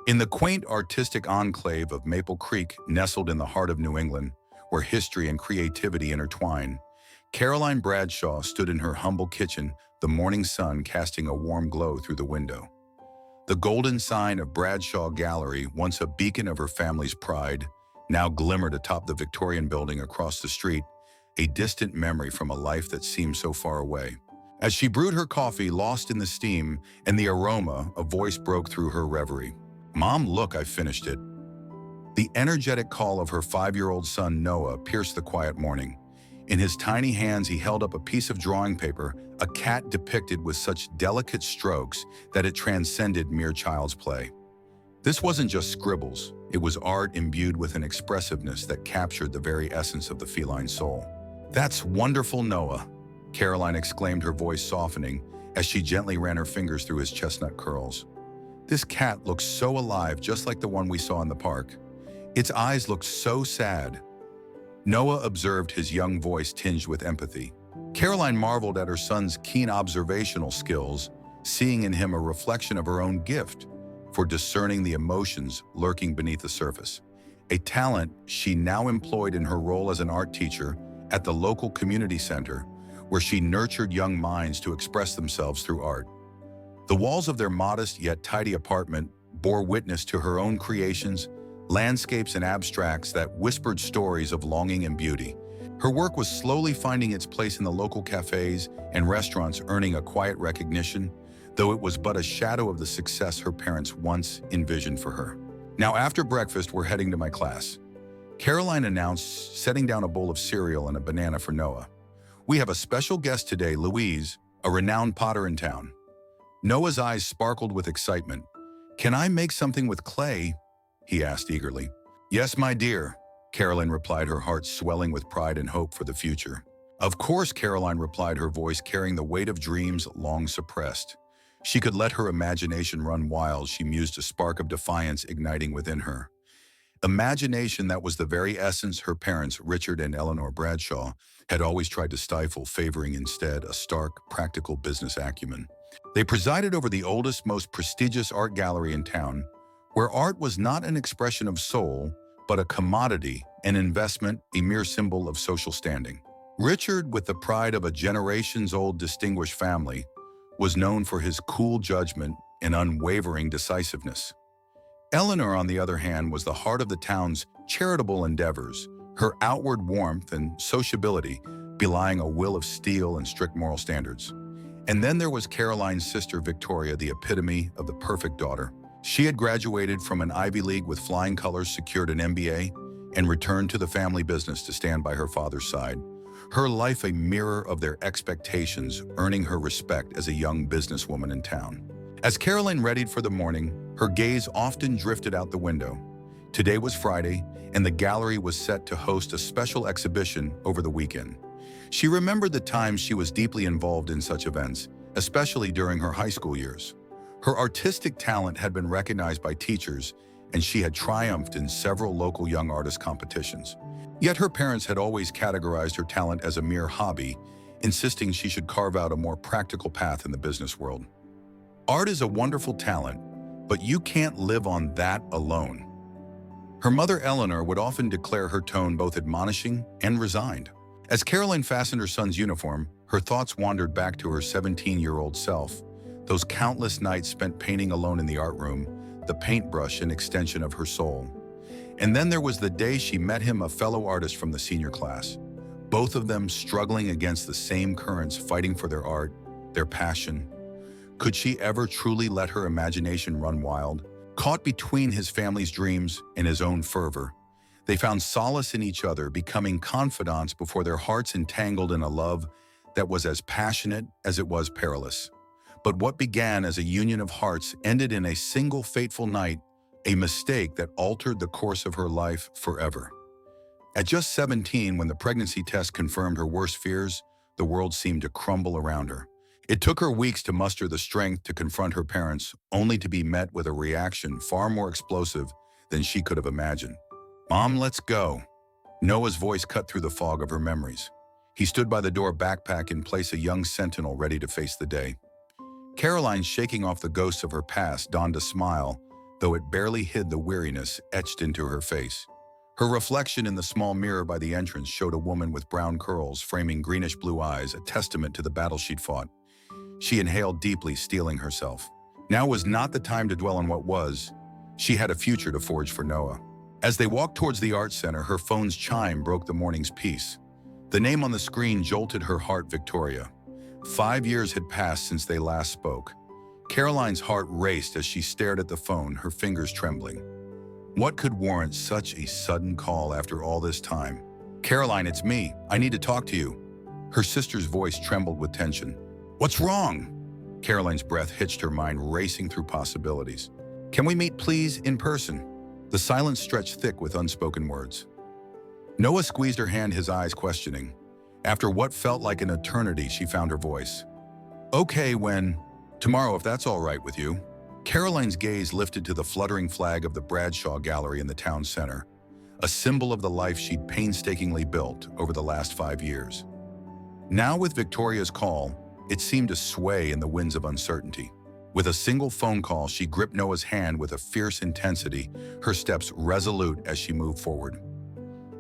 In the quaint artistic enclave of Maple Creek, nestled in the heart of New England, where history and creativity intertwine, Caroline Bradshaw stood in her humble kitchen, the morning sun casting a warm glow through the window. The golden sign of Bradshaw Gallery, once a beacon of her family's pride, now glimmered atop the Victorian building across the street, a distant memory from a life that seemed so far away. As she brewed her coffee, lost in the steam and the aroma, a voice broke through her reverie. "Mom, look, I finished it." The energetic call of her 5-year-old son Noah pierced the quiet morning. In his tiny hands he held up a piece of drawing paper, a cat depicted with such delicate strokes that it transcended mere child's play. This wasn't just scribbles, it was art imbued with an expressiveness that captured the very essence of the feline soul. "That's wonderful, Noah," Caroline exclaimed, her voice softening as she gently ran her fingers through his chestnut curls. "This cat looks so alive, just like the one we saw in the park. Its eyes looked so sad." Noah observed, his young voice tinged with empathy. Caroline marveled at her son's keen observational skills, seeing in him a reflection of her own gift for discerning the emotions lurking beneath the surface, a talent she now employed in her role as an art teacher at the local community center, where she nurtured young minds to express themselves through art. The walls of their modest yet tidy apartment bore witness to her own creations, landscapes and abstracts that whispered stories of longing and beauty. Her work was slowly finding its place in the local cafes and restaurants, earning a quiet recognition, though it was but a shadow of the success her parents once envisioned for her. "Now, after breakfast, we're heading to my class," Caroline announced, setting down a bowl of cereal and a banana for Noah. "We have a special guest today, Louise, a renowned potter in town." Noah's eyes sparkled with excitement. "Can I make something with clay?" he asked eagerly. "Yes, my dear," Caroline replied, her heart swelling with pride and hope for the future. "Of course," Caroline replied, her voice carrying the weight of dreams long suppressed. She could let her imagination run wild, she mused, a spark of defiance igniting within her. Imagination that was the very essence her parents, Richard and Eleanor Bradshaw, had always tried to stifle, favoring instead a stark, practical business acumen. They presided over the oldest, most prestigious art gallery in town, where art was not an expression of soul, but a commodity, an investment, a mere symbol of social standing. Richard, with the pride of a generations-old distinguished family, was known for his cool judgment and unwavering decisiveness. Eleanor, on the other hand, was the heart of the town's charitable endeavors, her outward warmth and sociability belying a will of steel and strict moral standards. And then there was Caroline's sister Victoria, the epitome of the perfect daughter. She had graduated from an Ivy League with flying colors, secured an MBA, and returned to the family business to stand by her father's side. Her life a mirror of their expectations, earning her respect as a young businesswoman in town. As Caroline readied for the morning, her gaze often drifted out the window. Today was Friday, and the gallery was set to host a special exhibition over the weekend. She remembered the times she was deeply involved in such events, especially during her high school years. Her artistic talent had been recognized by teachers, and she had triumphed in several local young artist competitions. Yet her parents had always categorized her talent as a mere hobby, insisting she should carve out a more practical path in the business world. "Art is a wonderful talent, but you can't live on that alone." Her mother Eleanor would often declare, her tone both admonishing and resigned. As Caroline fastened her son's uniform, her thoughts wandered back to her 17-year-old self, those countless nights spent painting alone in the art room, the paintbrush an extension of her soul. And then there was the day she met him, a fellow artist from the senior class, both of them struggling against the same currents, fighting for their art, their passion. Could she ever truly let her imagination run wild? Caught between his family's dreams and his own fervor, they found solace in each other, becoming confidants before their hearts entangled in a love that was as passionate as it was perilous. But what began as a union of hearts ended in a single fateful night, a mistake that altered the course of her life forever. At just 17, when the pregnancy test confirmed her worst fears, the world seemed to crumble around her. It took her weeks to muster the strength to confront her parents, only to be met with a reaction far more explosive than she could have imagined. "Mom, let's go." Noah's voice cut through the fog of her memories. He stood by the door, backpack in place, a young sentinel ready to face the day. Caroline, shaking off the ghosts of her past, donned a smile, though it barely hid the weariness etched into her face. Her reflection in the small mirror by the entrance showed a woman with brown curls framing greenish-blue eyes, a testament to the battle she'd fought. She inhaled deeply, steeling herself. Now was not the time to dwell on what was. She had a future to forge for Noah. As they walked towards the art center, her phone's chime broke the morning's peace. The name on the screen jolted her heart, Victoria. 5 years had passed since they last spoke. Caroline's heart raced as she stared at the phone, her fingers trembling. What could warrant such a sudden call after all this time? "Caroline, it's me. I need to talk to you." Her sister's voice trembled with tension. "What's wrong?" Caroline's breath hitched, her mind racing through possibilities. "Can we meet, please, in person?" The silence stretched thick with unspoken words. Noah squeezed her hand, his eyes questioning. After what felt like an eternity, she found her voice. "Okay, when? Tomorrow, if that's all right with you." Caroline's gaze lifted to the fluttering flag of the Bradshaw Gallery in the town center, a symbol of the life she'd painstakingly built over the last 5 years. Now, with Victoria's call, it seemed to sway in the winds of uncertainty. With a single phone call, she gripped Noah's hand with a fierce intensity, her steps resolute as she moved forward.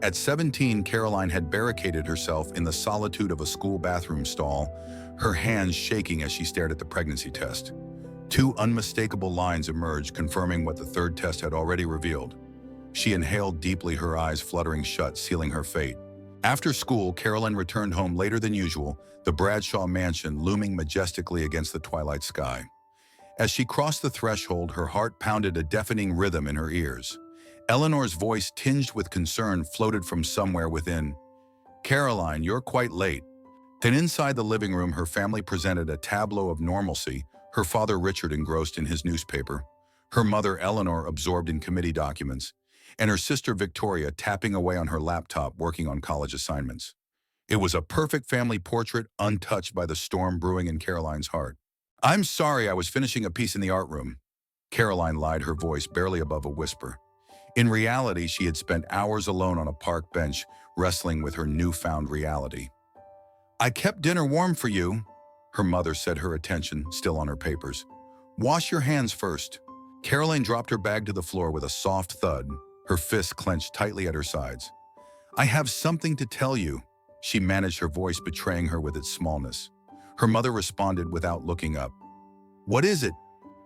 At 17, Caroline had barricaded herself in the solitude of a school bathroom stall, her hands shaking as she stared at the pregnancy test. 2 unmistakable lines emerged, confirming what the third test had already revealed. She inhaled deeply, her eyes fluttering shut, sealing her fate. After school, Caroline returned home later than usual, the Bradshaw mansion looming majestically against the twilight sky. As she crossed the threshold, her heart pounded a deafening rhythm in her ears. Eleanor's voice, tinged with concern, floated from somewhere within. "Caroline, you're quite late." Then inside the living room, her family presented a tableau of normalcy, her father Richard engrossed in his newspaper, her mother Eleanor absorbed in committee documents, and her sister Victoria tapping away on her laptop working on college assignments. It was a perfect family portrait, untouched by the storm brewing in Caroline's heart. "I'm sorry, I was finishing a piece in the art room." Caroline lied, her voice barely above a whisper. In reality, she had spent hours alone on a park bench, wrestling with her newfound reality. "I kept dinner warm for you," her mother said, her attention still on her papers. "Wash your hands first." Caroline dropped her bag to the floor with a soft thud, her fists clenched tightly at her sides. "I have something to tell you," she managed, her voice betraying her with its smallness. Her mother responded without looking up. "What is it?"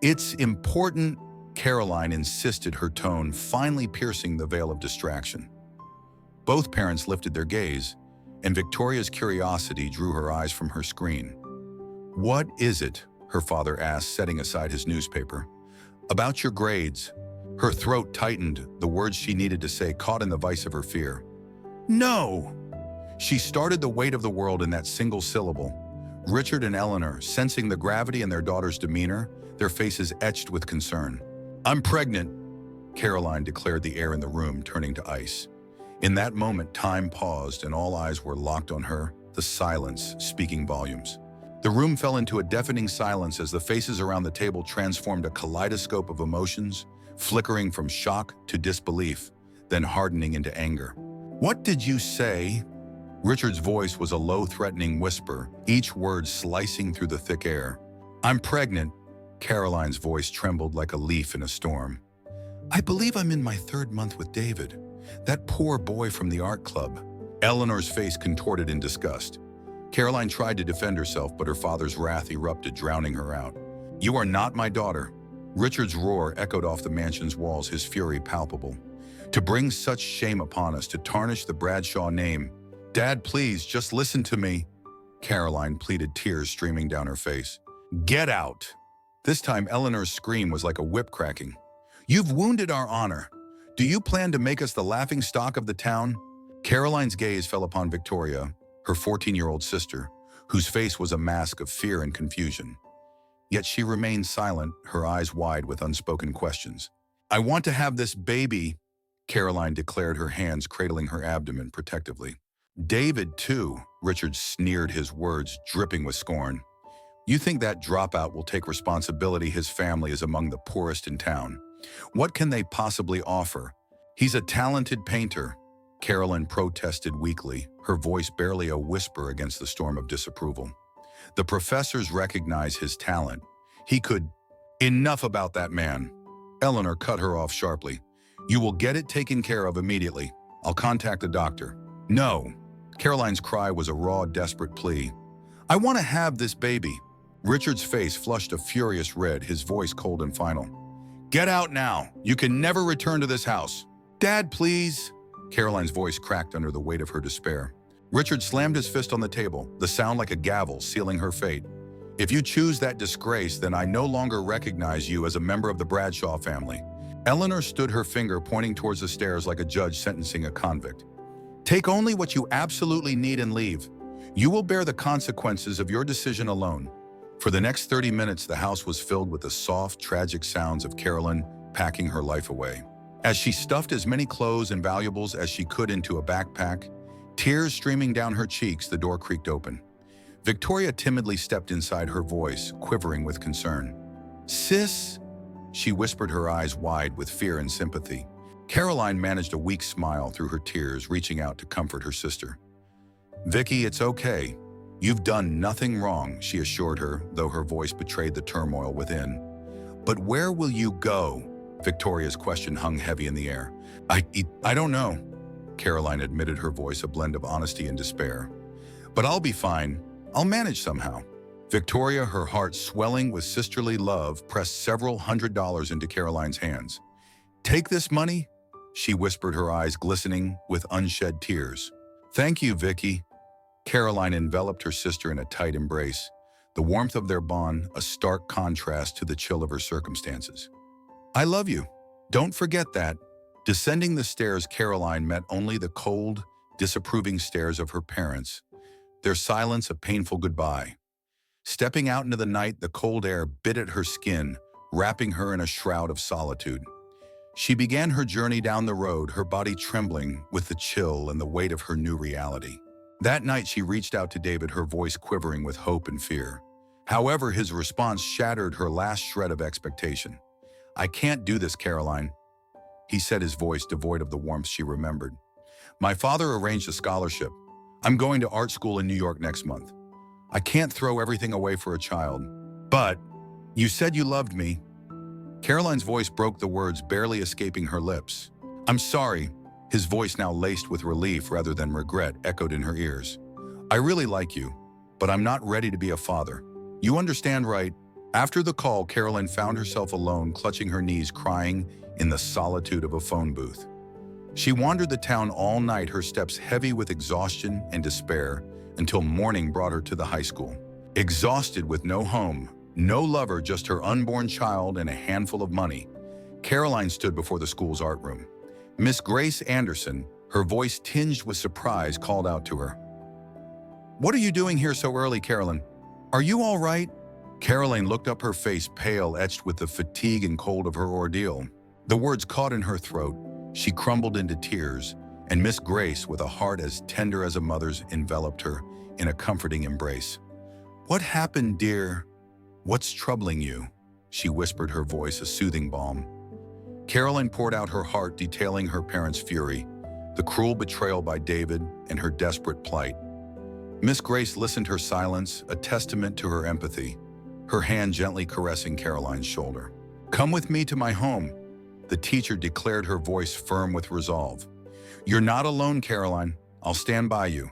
"It's important," Caroline insisted, her tone finally piercing the veil of distraction. Both parents lifted their gaze, and Victoria's curiosity drew her eyes from her screen. "What is it?" her father asked, setting aside his newspaper. "About your grades." Her throat tightened, the words she needed to say caught in the vice of her fear. "No!" She started, the weight of the world in that single syllable. Richard and Eleanor, sensing the gravity in their daughter's demeanor, their faces etched with concern. "I'm pregnant," Caroline declared, the air in the room turning to ice. In that moment, time paused and all eyes were locked on her, the silence speaking volumes. The room fell into a deafening silence as the faces around the table transformed, a kaleidoscope of emotions, flickering from shock to disbelief, then hardening into anger. "What did you say?" Richard's voice was a low, threatening whisper, each word slicing through the thick air. "I'm pregnant." Caroline's voice trembled like a leaf in a storm. "I believe I'm in my 3rd month with David. That poor boy from the art club." Eleanor's face contorted in disgust. Caroline tried to defend herself, but her father's wrath erupted, drowning her out. "You are not my daughter." Richard's roar echoed off the mansion's walls, his fury palpable. "To bring such shame upon us, to tarnish the Bradshaw name." "Dad, please, just listen to me," Caroline pleaded, tears streaming down her face. "Get out." This time, Eleanor's scream was like a whip cracking. "You've wounded our honor. Do you plan to make us the laughingstock of the town?" Caroline's gaze fell upon Victoria, her 14-year-old sister, whose face was a mask of fear and confusion. Yet she remained silent, her eyes wide with unspoken questions. "I want to have this baby," Caroline declared, her hands cradling her abdomen protectively. "David, too," Richard sneered, his words dripping with scorn. "You think that dropout will take responsibility? His family is among the poorest in town. What can they possibly offer? He's a talented painter," Caroline protested weakly, her voice barely a whisper against the storm of disapproval. "The professors recognize his talent. He could—" "Enough about that man," Eleanor cut her off sharply. You will get it taken care of immediately. I'll contact a doctor. No. Caroline's cry was a raw, desperate plea. I want to have this baby. Richard's face flushed a furious red, his voice cold and final. Get out now. You can never return to this house. Dad, please. Caroline's voice cracked under the weight of her despair. Richard slammed his fist on the table, the sound like a gavel sealing her fate. If you choose that disgrace, then I no longer recognize you as a member of the Bradshaw family. Eleanor stood her finger pointing towards the stairs like a judge sentencing a convict. Take only what you absolutely need and leave. You will bear the consequences of your decision alone. For the next 30 minutes, the house was filled with the soft, tragic sounds of Caroline packing her life away. As she stuffed as many clothes and valuables as she could into a backpack, tears streaming down her cheeks, the door creaked open. Victoria timidly stepped inside, her voice quivering with concern. Sis, she whispered, her eyes wide with fear and sympathy. Caroline managed a weak smile through her tears, reaching out to comfort her sister. Vicky, it's okay. You've done nothing wrong, she assured her, though her voice betrayed the turmoil within. But where will you go? Victoria's question hung heavy in the air. I don't know, Caroline admitted, her voice a blend of honesty and despair. But I'll be fine. I'll manage somehow. Victoria, her heart swelling with sisterly love, pressed several $100s into Caroline's hands. Take this money, she whispered, her eyes glistening with unshed tears. Thank you, Vicky. Caroline enveloped her sister in a tight embrace, the warmth of their bond a stark contrast to the chill of her circumstances. I love you. Don't forget that. Descending the stairs, Caroline met only the cold, disapproving stares of her parents, their silence a painful goodbye. Stepping out into the night, the cold air bit at her skin, wrapping her in a shroud of solitude. She began her journey down the road, her body trembling with the chill and the weight of her new reality. That night, she reached out to David, her voice quivering with hope and fear. However, his response shattered her last shred of expectation. I can't do this, Caroline, he said, his voice devoid of the warmth she remembered. My father arranged a scholarship. I'm going to art school in New York next month. I can't throw everything away for a child. But you said you loved me. Caroline's voice broke, the words barely escaping her lips. I'm sorry. His voice, now laced with relief rather than regret, echoed in her ears. I really like you, but I'm not ready to be a father. You understand, right? After the call, Caroline found herself alone, clutching her knees, crying in the solitude of a phone booth. She wandered the town all night, her steps heavy with exhaustion and despair, until morning brought her to the high school. Exhausted, with no home, no lover, just her unborn child and a handful of money, Caroline stood before the school's art room. Miss Grace Anderson, her voice tinged with surprise, called out to her. What are you doing here so early, Caroline? Are you all right? Caroline looked up, her face pale, etched with the fatigue and cold of her ordeal. The words caught in her throat. She crumbled into tears, and Miss Grace, with a heart as tender as a mother's, enveloped her in a comforting embrace. What happened, dear? What's troubling you? She whispered, her voice a soothing balm. Caroline poured out her heart, detailing her parents' fury, the cruel betrayal by David, and her desperate plight. Miss Grace listened, her silence a testament to her empathy, her hand gently caressing Caroline's shoulder. Come with me to my home, the teacher declared, her voice firm with resolve. You're not alone, Caroline. I'll stand by you.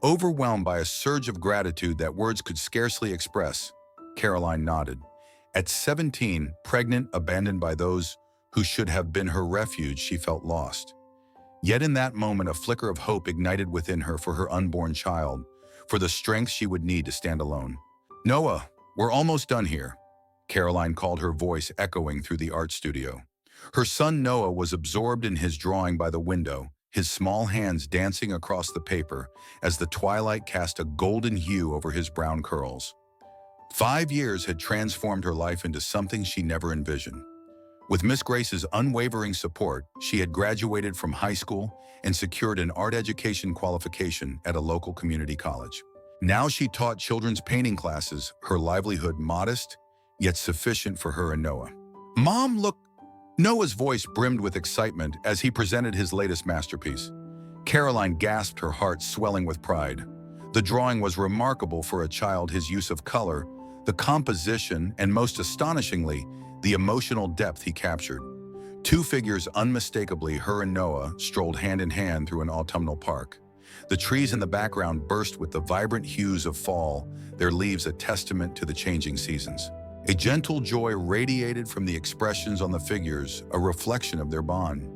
Overwhelmed by a surge of gratitude that words could scarcely express, Caroline nodded. At 17, pregnant, abandoned by those who should have been her refuge, she felt lost. Yet in that moment, a flicker of hope ignited within her for her unborn child, for the strength she would need to stand alone. Noah, we're almost done here, Caroline called, her voice echoing through the art studio. Her son Noah was absorbed in his drawing by the window, his small hands dancing across the paper as the twilight cast a golden hue over his brown curls. 5 years had transformed her life into something she never envisioned. With Miss Grace's unwavering support, she had graduated from high school and secured an art education qualification at a local community college. Now she taught children's painting classes, her livelihood modest, yet sufficient for her and Noah. Mom, look! Noah's voice brimmed with excitement as he presented his latest masterpiece. Caroline gasped, her heart swelling with pride. The drawing was remarkable for a child, his use of color, the composition, and most astonishingly, the emotional depth he captured. Two figures unmistakably, her and Noah, strolled hand in hand through an autumnal park. The trees in the background burst with the vibrant hues of fall, their leaves a testament to the changing seasons. A gentle joy radiated from the expressions on the figures, a reflection of their bond.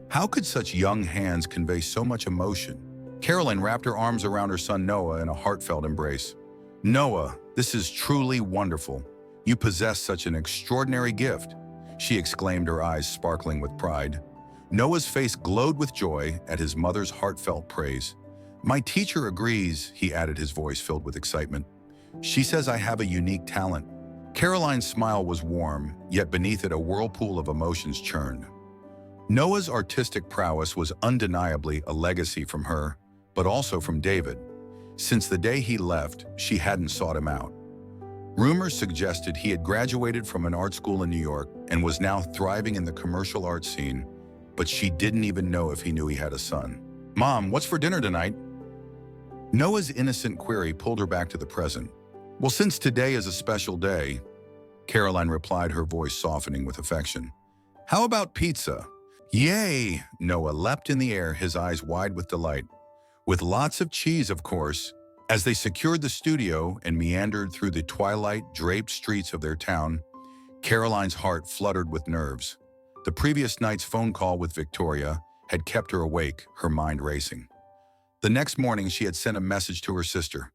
How could such young hands convey so much emotion? Caroline wrapped her arms around her son Noah in a heartfelt embrace. "Noah, this is truly wonderful. You possess such an extraordinary gift," she exclaimed, her eyes sparkling with pride. Noah's face glowed with joy at his mother's heartfelt praise. "My teacher agrees," he added, his voice filled with excitement. "She says I have a unique talent." Caroline's smile was warm, yet beneath it a whirlpool of emotions churned. Noah's artistic prowess was undeniably a legacy from her, but also from David. Since the day he left, she hadn't sought him out. Rumors suggested he had graduated from an art school in New York and was now thriving in the commercial art scene, but she didn't even know if he knew he had a son. "Mom, what's for dinner tonight?" Noah's innocent query pulled her back to the present. "Well, since today is a special day," Caroline replied, her voice softening with affection. "How about pizza?" "Yay!" Noah leapt in the air, his eyes wide with delight. "With lots of cheese, of course." As they secured the studio and meandered through the twilight-draped streets of their town, Caroline's heart fluttered with nerves. The previous night's phone call with Victoria had kept her awake, her mind racing. The next morning, she had sent a message to her sister.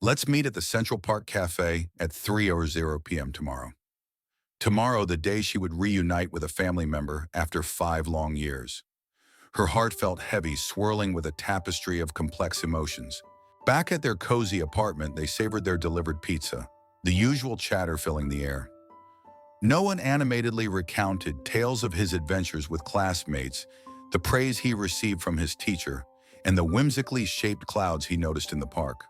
"Let's meet at the Central Park Cafe at 3:00 p.m. tomorrow." Tomorrow, the day she would reunite with a family member after 5 long years. Her heart felt heavy, swirling with a tapestry of complex emotions. Back at their cozy apartment, they savored their delivered pizza, the usual chatter filling the air. Noah animatedly recounted tales of his adventures with classmates, the praise he received from his teacher, and the whimsically shaped clouds he noticed in the park.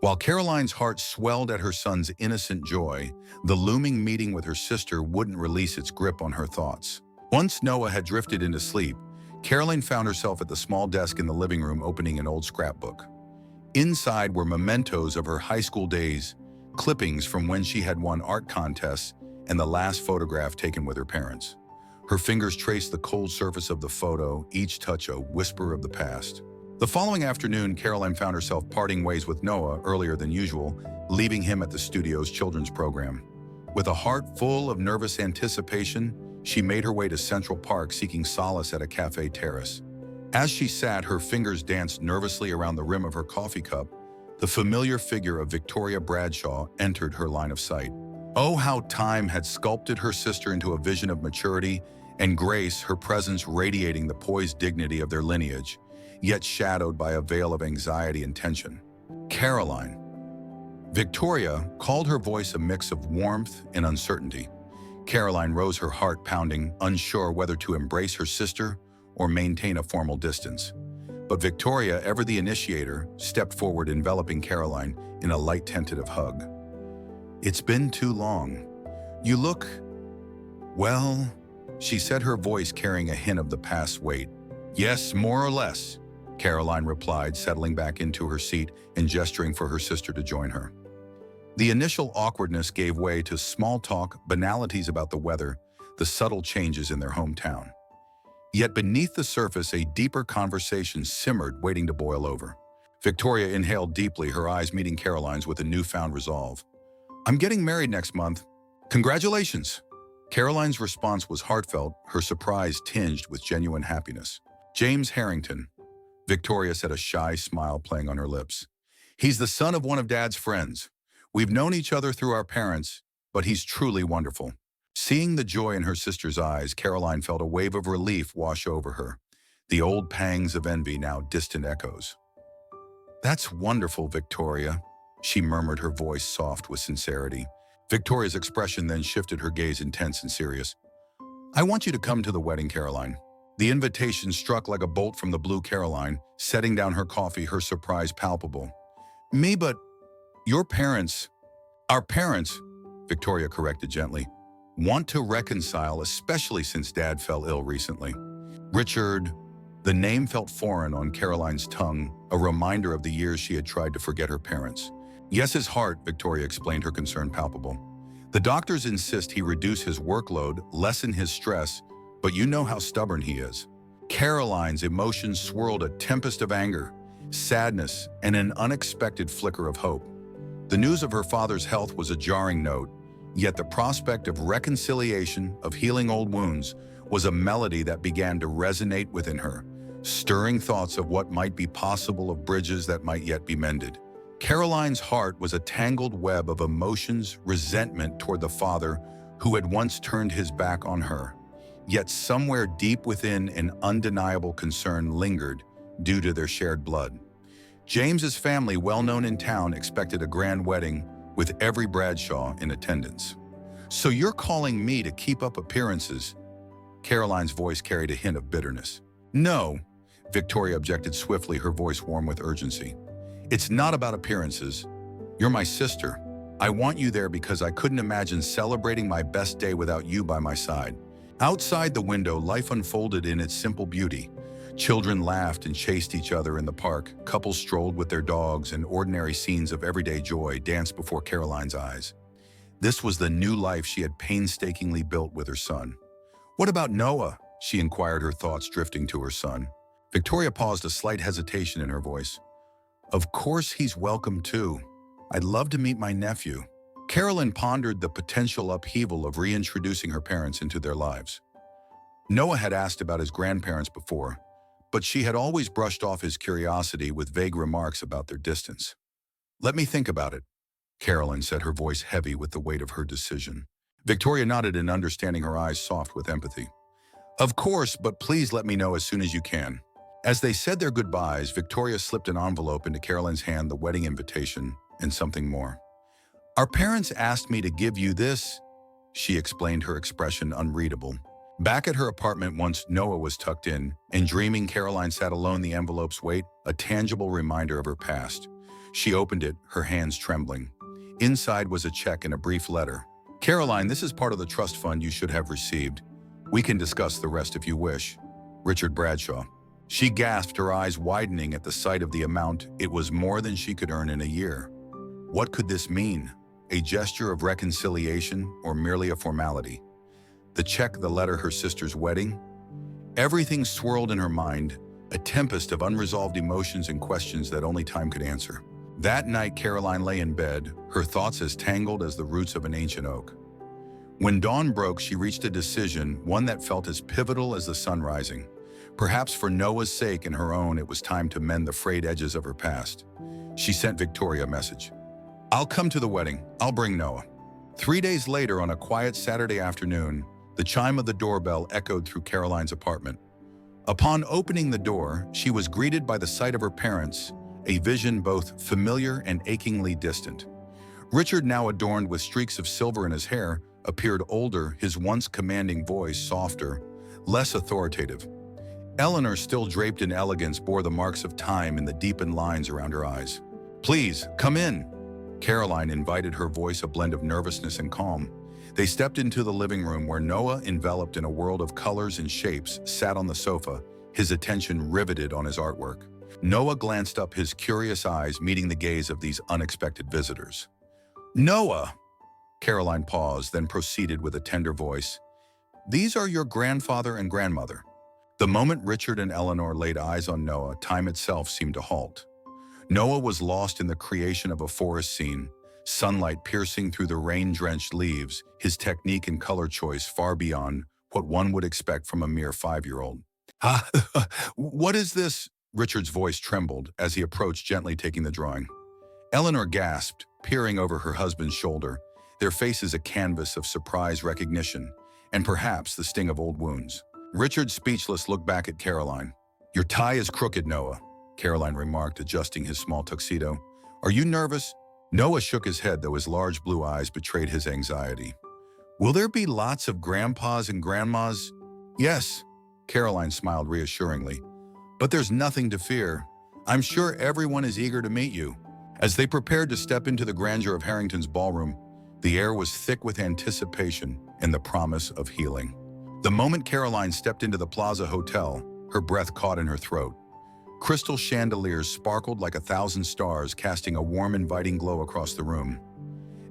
While Caroline's heart swelled at her son's innocent joy, the looming meeting with her sister wouldn't release its grip on her thoughts. Once Noah had drifted into sleep, Caroline found herself at the small desk in the living room opening an old scrapbook. Inside were mementos of her high school days, clippings from when she had won art contests, and the last photograph taken with her parents. Her fingers traced the cold surface of the photo, each touch a whisper of the past. The following afternoon, Caroline found herself parting ways with Noah earlier than usual, leaving him at the studio's children's program. With a heart full of nervous anticipation, she made her way to Central Park, seeking solace at a cafe terrace. As she sat, her fingers danced nervously around the rim of her coffee cup. The familiar figure of Victoria Bradshaw entered her line of sight. Oh, how time had sculpted her sister into a vision of maturity and grace, her presence radiating the poised dignity of their lineage, yet shadowed by a veil of anxiety and tension. "Caroline." Victoria called, her voice a mix of warmth and uncertainty. Caroline rose, her heart pounding, unsure whether to embrace her sister or maintain a formal distance. But Victoria, ever the initiator, stepped forward, enveloping Caroline in a light tentative hug. "It's been too long. You look, well," she said, her voice carrying a hint of the past's weight. "Yes, more or less," Caroline replied, settling back into her seat and gesturing for her sister to join her. The initial awkwardness gave way to small talk, banalities about the weather, the subtle changes in their hometown. Yet beneath the surface, a deeper conversation simmered, waiting to boil over. Victoria inhaled deeply, her eyes meeting Caroline's with a newfound resolve. "I'm getting married next month. Congratulations!" Caroline's response was heartfelt, her surprise tinged with genuine happiness. "James Harrington," Victoria said, a shy smile playing on her lips. "He's the son of one of Dad's friends. We've known each other through our parents, but he's truly wonderful." Seeing the joy in her sister's eyes, Caroline felt a wave of relief wash over her, the old pangs of envy now distant echoes. "That's wonderful, Victoria," she murmured, her voice soft with sincerity. Victoria's expression then shifted, her gaze intense and serious. "I want you to come to the wedding, Caroline." The invitation struck like a bolt from the blue. Caroline, setting down her coffee, her surprise palpable. "Me, but your parents..." "Our parents," Victoria corrected gently, "want to reconcile, especially since Dad fell ill recently." Richard. The name felt foreign on Caroline's tongue, a reminder of the years she had tried to forget her parents. "Yes, his heart," Victoria explained, her concern palpable. The doctors insist he reduce his workload, lessen his stress, but you know how stubborn he is. Caroline's emotions swirled a tempest of anger, sadness, and an unexpected flicker of hope. The news of her father's health was a jarring note, yet the prospect of reconciliation, of healing old wounds, was a melody that began to resonate within her, stirring thoughts of what might be possible, of bridges that might yet be mended. Caroline's heart was a tangled web of emotions, resentment toward the father who had once turned his back on her. Yet somewhere deep within, an undeniable concern lingered due to their shared blood. James's family, well known in town, expected a grand wedding with every Bradshaw in attendance. "So you're calling me to keep up appearances?" Caroline's voice carried a hint of bitterness. "No," Victoria objected swiftly, her voice warm with urgency. "It's not about appearances. You're my sister. I want you there because I couldn't imagine celebrating my best day without you by my side." Outside the window, life unfolded in its simple beauty. Children laughed and chased each other in the park. Couples strolled with their dogs, and ordinary scenes of everyday joy danced before Caroline's eyes. This was the new life she had painstakingly built with her son. "What about Noah?" she inquired, her thoughts drifting to her son. Victoria paused, a slight hesitation in her voice. "Of course he's welcome too. I'd love to meet my nephew." Caroline pondered the potential upheaval of reintroducing her parents into their lives. Noah had asked about his grandparents before, but she had always brushed off his curiosity with vague remarks about their distance. "Let me think about it," Caroline said, her voice heavy with the weight of her decision. Victoria nodded in understanding, her eyes soft with empathy. "Of course, but please let me know as soon as you can." As they said their goodbyes, Victoria slipped an envelope into Caroline's hand, the wedding invitation, and something more. "Our parents asked me to give you this," she explained, her expression unreadable. Back at her apartment, once Noah was tucked in and dreaming, Caroline sat alone, the envelope's weight, a tangible reminder of her past. She opened it, her hands trembling. Inside was a check and a brief letter. "Caroline, this is part of the trust fund you should have received. We can discuss the rest if you wish. Richard Bradshaw." She gasped, her eyes widening at the sight of the amount. It was more than she could earn in a year. What could this mean? A gesture of reconciliation, or merely a formality? The check, the letter, her sister's wedding? Everything swirled in her mind, a tempest of unresolved emotions and questions that only time could answer. That night, Caroline lay in bed, her thoughts as tangled as the roots of an ancient oak. When dawn broke, she reached a decision, one that felt as pivotal as the sun rising. Perhaps for Noah's sake and her own, it was time to mend the frayed edges of her past. She sent Victoria a message. "I'll come to the wedding. I'll bring Noah." 3 days later, on a quiet Saturday afternoon, the chime of the doorbell echoed through Caroline's apartment. Upon opening the door, she was greeted by the sight of her parents, a vision both familiar and achingly distant. Richard, now adorned with streaks of silver in his hair, appeared older, his once commanding voice softer, less authoritative. Eleanor, still draped in elegance, bore the marks of time in the deepened lines around her eyes. "Please, come in," Caroline invited, her voice a blend of nervousness and calm. They stepped into the living room, where Noah, enveloped in a world of colors and shapes, sat on the sofa, his attention riveted on his artwork. Noah glanced up, his curious eyes meeting the gaze of these unexpected visitors. "Noah," Caroline paused, then proceeded with a tender voice, "these are your grandfather and grandmother." The moment Richard and Eleanor laid eyes on Noah, time itself seemed to halt. Noah was lost in the creation of a forest scene, sunlight piercing through the rain-drenched leaves, his technique and color choice far beyond what one would expect from a mere 5-year-old. "What is this?" Richard's voice trembled as he approached, gently taking the drawing. Eleanor gasped, peering over her husband's shoulder, their faces a canvas of surprise, recognition, and perhaps the sting of old wounds. Richard, speechless, looked back at Caroline. "Your tie is crooked, Noah," Caroline remarked, adjusting his small tuxedo. "Are you nervous?" Noah shook his head, though his large blue eyes betrayed his anxiety. "Will there be lots of grandpas and grandmas?" "Yes," Caroline smiled reassuringly. "But there's nothing to fear. I'm sure everyone is eager to meet you." As they prepared to step into the grandeur of Harrington's ballroom, the air was thick with anticipation and the promise of healing. The moment Caroline stepped into the Plaza Hotel, her breath caught in her throat. Crystal chandeliers sparkled like 1,000 stars, casting a warm, inviting glow across the room.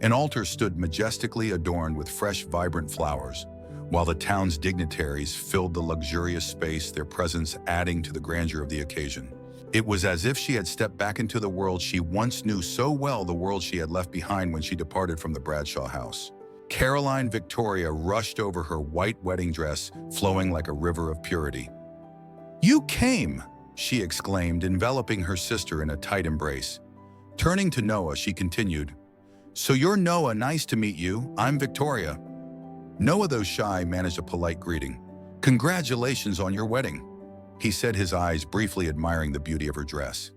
An altar stood majestically adorned with fresh, vibrant flowers, while the town's dignitaries filled the luxurious space, their presence adding to the grandeur of the occasion. It was as if she had stepped back into the world she once knew so well, the world she had left behind when she departed from the Bradshaw house. Caroline Victoria rushed over her white wedding dress, flowing like a river of purity. "You came!" she exclaimed, enveloping her sister in a tight embrace. Turning to Noah, she continued, "So you're Noah, nice to meet you. I'm Victoria." Noah, though shy, managed a polite greeting. "Congratulations on your wedding," he said, his eyes briefly admiring the beauty of her dress.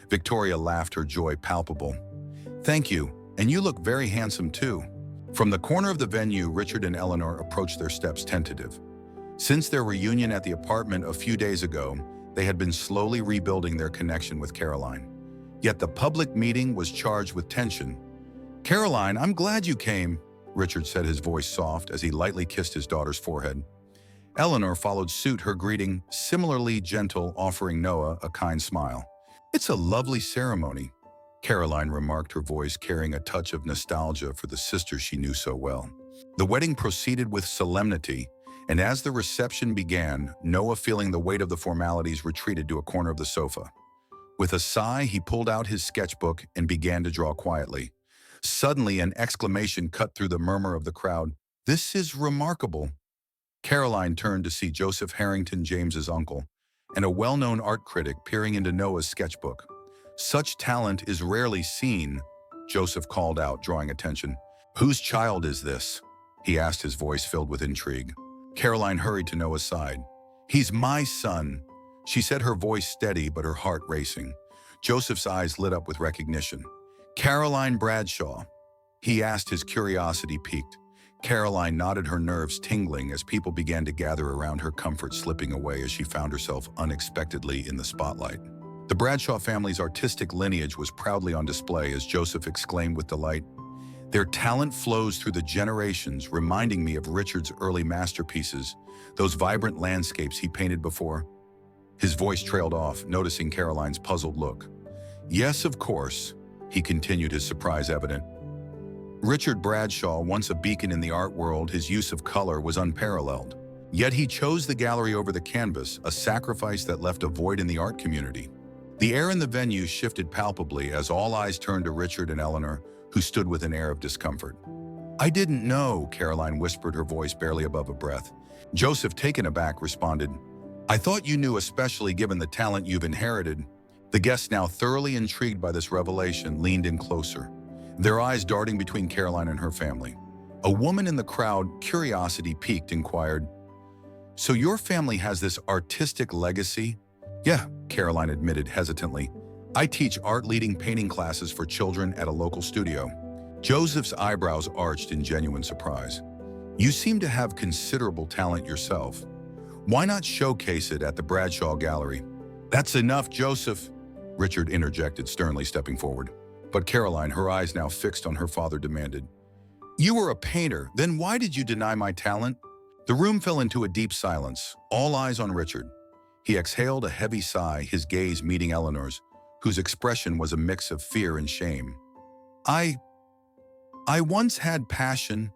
Victoria laughed, her joy palpable. "Thank you, and you look very handsome too." From the corner of the venue, Richard and Eleanor approached their steps tentative. Since their reunion at the apartment a few days ago, they had been slowly rebuilding their connection with Caroline. Yet the public meeting was charged with tension. "Caroline, I'm glad you came," Richard said, his voice soft as he lightly kissed his daughter's forehead. Eleanor followed suit, her greeting similarly gentle, offering Noah a kind smile. "It's a lovely ceremony," Caroline remarked, her voice carrying a touch of nostalgia for the sister she knew so well. The wedding proceeded with solemnity, and as the reception began, Noah, feeling the weight of the formalities, retreated to a corner of the sofa. With a sigh, he pulled out his sketchbook and began to draw quietly. Suddenly, an exclamation cut through the murmur of the crowd. "This is remarkable." Caroline turned to see Joseph Harrington, James's uncle, and a well-known art critic peering into Noah's sketchbook. "Such talent is rarely seen," Joseph called out, drawing attention. "Whose child is this?" he asked, his voice filled with intrigue. Caroline hurried to Noah's side. "He's my son," she said, her voice steady but her heart racing. Joseph's eyes lit up with recognition. "Caroline Bradshaw?" he asked, his curiosity piqued. Caroline nodded, her nerves tingling as people began to gather around her, comfort slipping away as she found herself unexpectedly in the spotlight. The Bradshaw family's artistic lineage was proudly on display as Joseph exclaimed with delight, "Their talent flows through the generations, reminding me of Richard's early masterpieces, those vibrant landscapes he painted before." His voice trailed off, noticing Caroline's puzzled look. "Yes, of course," he continued, his surprise evident. Richard Bradshaw, once a beacon in the art world, his use of color was unparalleled. Yet he chose the gallery over the canvas, a sacrifice that left a void in the art community. The air in the venue shifted palpably as all eyes turned to Richard and Eleanor, who stood with an air of discomfort. "I didn't know," Caroline whispered, her voice barely above a breath. Joseph, taken aback, responded, "I thought you knew, especially given the talent you've inherited." The guests, now thoroughly intrigued by this revelation, leaned in closer, their eyes darting between Caroline and her family. A woman in the crowd, curiosity piqued, inquired, "So your family has this artistic legacy?" "Yeah," Caroline admitted hesitantly. "I teach art-leading painting classes for children at a local studio." Joseph's eyebrows arched in genuine surprise. "You seem to have considerable talent yourself. Why not showcase it at the Bradshaw Gallery?" "That's enough, Joseph," Richard interjected, sternly stepping forward. But Caroline, her eyes now fixed on her father, demanded, "You were a painter, then why did you deny my talent?" The room fell into a deep silence, all eyes on Richard. He exhaled a heavy sigh, his gaze meeting Eleanor's, whose expression was a mix of fear and shame. I once had passion,"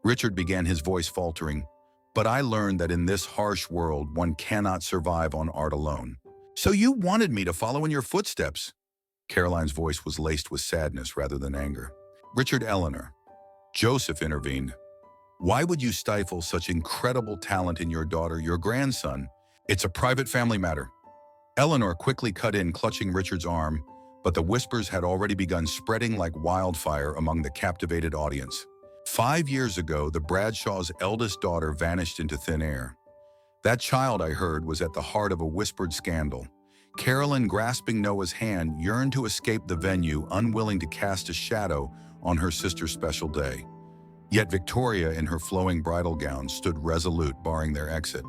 Richard began, his voice faltering, "but I learned that in this harsh world one cannot survive on art alone." "So you wanted me to follow in your footsteps?" Caroline's voice was laced with sadness rather than anger. "Richard, Eleanor," Joseph intervened, "why would you stifle such incredible talent in your daughter, your grandson? It's a private family matter." Eleanor quickly cut in, clutching Richard's arm, but the whispers had already begun spreading like wildfire among the captivated audience. 5 years ago, the Bradshaw's eldest daughter vanished into thin air. That child, I heard, was at the heart of a whispered scandal. Caroline, grasping Noah's hand, yearned to escape the venue, unwilling to cast a shadow on her sister's special day. Yet Victoria, in her flowing bridal gown, stood resolute, barring their exit.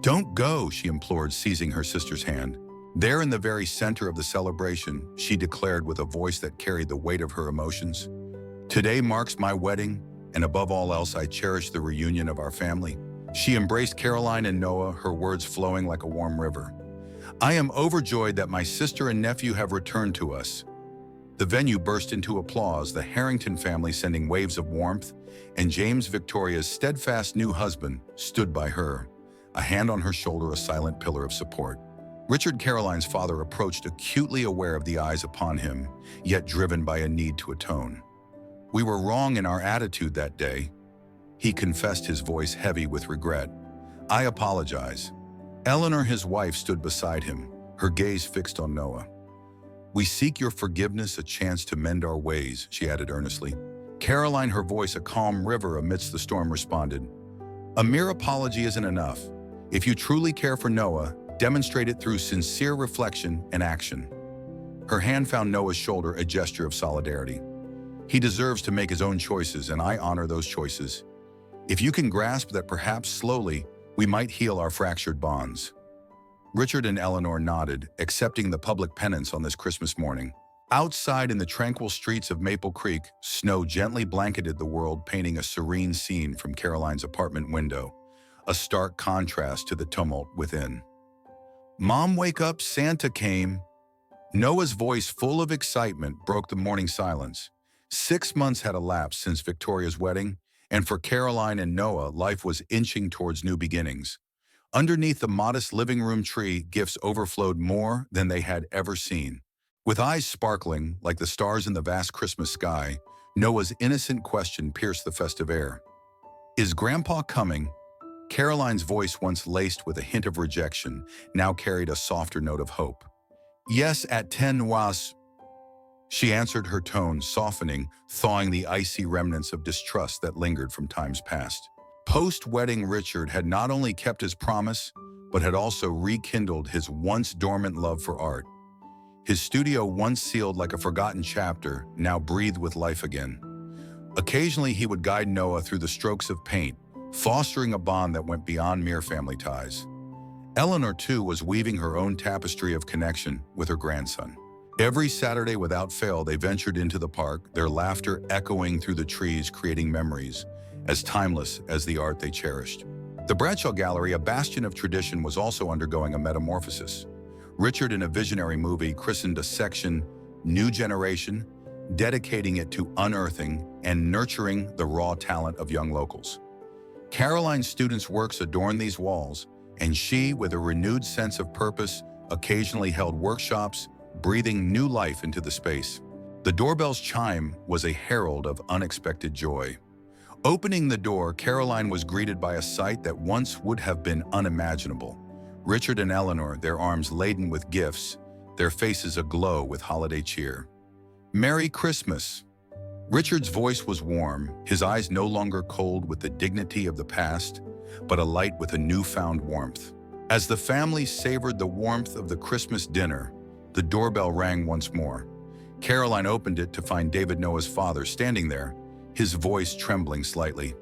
"Don't go," she implored, seizing her sister's hand. There in the very center of the celebration, she declared with a voice that carried the weight of her emotions, "Today marks my wedding, and above all else, I cherish the reunion of our family." She embraced Caroline and Noah, her words flowing like a warm river. "I am overjoyed that my sister and nephew have returned to us." The venue burst into applause, the Harrington family sending waves of warmth, and James Victoria's steadfast new husband stood by her, a hand on her shoulder, a silent pillar of support. Richard, Caroline's father, approached acutely aware of the eyes upon him, yet driven by a need to atone. "We were wrong in our attitude that day," he confessed, his voice heavy with regret. "I apologize." Eleanor, his wife, stood beside him, her gaze fixed on Noah. "We seek your forgiveness, a chance to mend our ways," she added earnestly. Caroline, her voice a calm river amidst the storm, responded, "A mere apology isn't enough. If you truly care for Noah, demonstrate it through sincere reflection and action." Her hand found Noah's shoulder, a gesture of solidarity. "He deserves to make his own choices, and I honor those choices. If you can grasp that, perhaps slowly, we might heal our fractured bonds." Richard and Eleanor nodded, accepting the public penance on this Christmas morning. Outside in the tranquil streets of Maple Creek, snow gently blanketed the world, painting a serene scene from Caroline's apartment window, a stark contrast to the tumult within. "Mom, wake up, Santa came." Noah's voice, full of excitement, broke the morning silence. 6 months had elapsed since Victoria's wedding, and for Caroline and Noah, life was inching towards new beginnings. Underneath the modest living room tree, gifts overflowed more than they had ever seen. With eyes sparkling like the stars in the vast Christmas sky, Noah's innocent question pierced the festive air. "Is Grandpa coming?" Caroline's voice, once laced with a hint of rejection, now carried a softer note of hope. "Yes, at 10 was," she answered, her tone softening, thawing the icy remnants of distrust that lingered from times past. Post-wedding, Richard had not only kept his promise, but had also rekindled his once dormant love for art. His studio, once sealed like a forgotten chapter, now breathed with life again. Occasionally, he would guide Noah through the strokes of paint, fostering a bond that went beyond mere family ties. Eleanor, too, was weaving her own tapestry of connection with her grandson. Every Saturday, without fail, they ventured into the park, their laughter echoing through the trees, creating memories as timeless as the art they cherished. The Bradshaw Gallery, a bastion of tradition, was also undergoing a metamorphosis. Richard, in a visionary movie, christened a section "New Generation," dedicating it to unearthing and nurturing the raw talent of young locals. Caroline's students' works adorned these walls, and she, with a renewed sense of purpose, occasionally held workshops, breathing new life into the space. The doorbell's chime was a herald of unexpected joy. Opening the door, Caroline was greeted by a sight that once would have been unimaginable. Richard and Eleanor, their arms laden with gifts, their faces aglow with holiday cheer. "Merry Christmas!" Richard's voice was warm, his eyes no longer cold with the dignity of the past, but alight with a newfound warmth. As the family savored the warmth of the Christmas dinner, the doorbell rang once more. Caroline opened it to find David, Noah's father, standing there, his voice trembling slightly.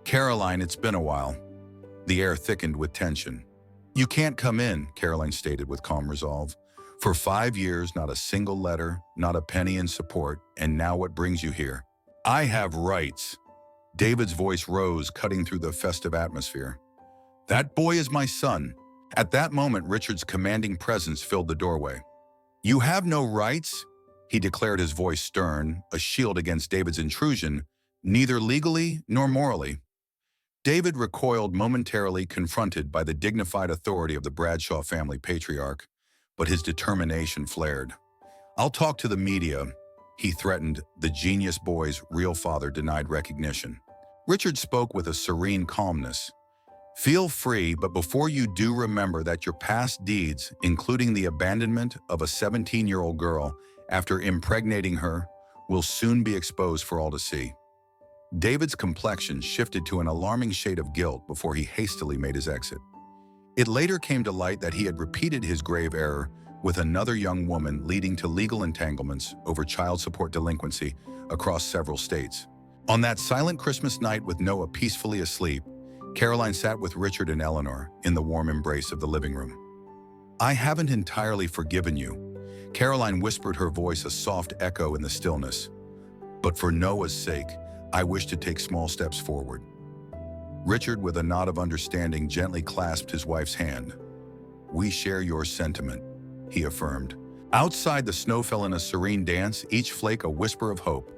"Caroline, it's been a while." The air thickened with tension. "You can't come in," Caroline stated with calm resolve. "For 5 years, not a single letter, not a penny in support, and now what brings you here?" "I have rights." David's voice rose, cutting through the festive atmosphere. "That boy is my son." At that moment, Richard's commanding presence filled the doorway. "You have no rights," he declared, his voice stern, a shield against David's intrusion, "neither legally nor morally." David recoiled momentarily, confronted by the dignified authority of the Bradshaw family patriarch, but his determination flared. "I'll talk to the media," he threatened. The genius boy's real father denied recognition. Richard spoke with a serene calmness. "Feel free, but before you do, remember that your past deeds, including the abandonment of a 17-year-old girl after impregnating her, will soon be exposed for all to see." David's complexion shifted to an alarming shade of guilt before he hastily made his exit. It later came to light that he had repeated his grave error with another young woman, leading to legal entanglements over child support delinquency across several states. On that silent Christmas night, with Noah peacefully asleep, Caroline sat with Richard and Eleanor in the warm embrace of the living room. "I haven't entirely forgiven you," Caroline whispered, her voice a soft echo in the stillness. "But for Noah's sake, I wish to take small steps forward." Richard, with a nod of understanding, gently clasped his wife's hand. "We share your sentiment," he affirmed. Outside, the snow fell in a serene dance, each flake a whisper of hope.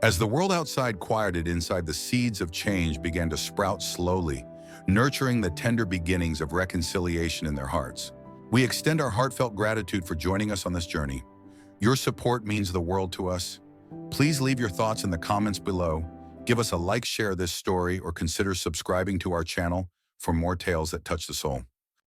As the world outside quieted inside, the seeds of change began to sprout slowly, nurturing the tender beginnings of reconciliation in their hearts. We extend our heartfelt gratitude for joining us on this journey. Your support means the world to us. Please leave your thoughts in the comments below. Give us a like, share this story, or consider subscribing to our channel for more tales that touch the soul.